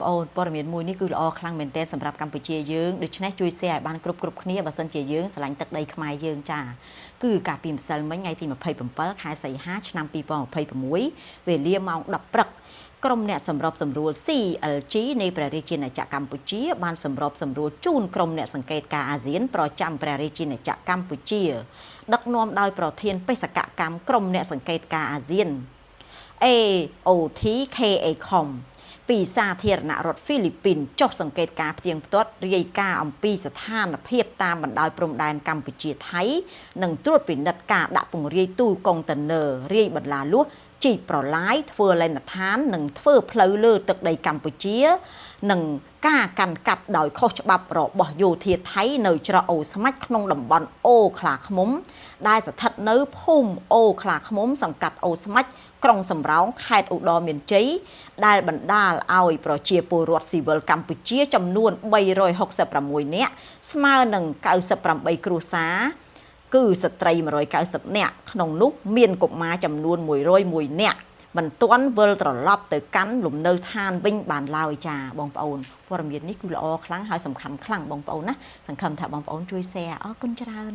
ប្អូនព័ត៌មានមួយនេះគឺល្អខ្លាំងមែនទែនសម្រាប់កម្ពុជាយើងដូច្នេះជួយ share ឲ្យបានគ្រប់គ្នាបើសិនជាយើងស្រឡាញ់ទឹកដីខ្មែរយើងចាគឺការពីម្សិលមិញថ្ងៃទី27ខែសីហាឆ្នាំ2026វេលាម៉ោង10ព្រឹកក្រុមអ្នកសម្របសម្រួល CLG នៃព្រះរាជាណាចក្រកម្ពុជាបានសម្របសម្រួលជូនក្រុមអ្នកសង្កេតការអាស៊ានប្រចាំព្រះរាជាណាចក្រកម្ពុជាដឹកនាំដោយប្រធានបេសកកម្មក្រុមអ្នកសង្កេតការអាស៊ាន AOTKACOM ពីសាធារណរដ្ឋហ្វីលីពីនចុះសង្កេតការផ្ទៀងផ្ទាត់រាយការណ៍អំពីស្ថានភាពតាមបណ្ដោយព្រំដែនកម្ពុជាថៃនិងត្រួតពិនិត្យការដាក់ពង្រាយទូកុងតឺន័ររាយបន្លាលួសជីកប្រឡាយធ្វើលេនដ្ឋាននិងធ្វើផ្លូវលើទឹកដីកម្ពុជានិងការកាន់កាប់ដោយខុសច្បាប់របស់យោធាថៃនៅច្រកអូស្មាច់ក្នុងតំបន់អូខ្លាឃ្មុំដែលស្ថិតនៅភូមិអូខ្លាឃ្មុំសង្កាត់អូស្មាច់ក្រុងសំរោងខេត្តឧត្តរមានជ័យដែលបណ្ដាលឲ្យប្រជាពលរដ្ឋស៊ីវិលកម្ពុជាចំនួន366នាក់ស្មើនឹង98គ្រួសារគឺស្ត្រី190នាក់ក្នុងនោះមានកុមារចំនួន101នាក់មិនទាន់វិលត្រឡប់ទៅកាន់លំនៅឋានវិញបានឡើយចាបងប្អូនព័ត៌មាននេះគឺល្អខ្លាំងហើយសំខាន់ខ្លាំងបងប្អូនណាសង្ឃឹមថាបងប្អូនជួយ share អរគុណច្រើន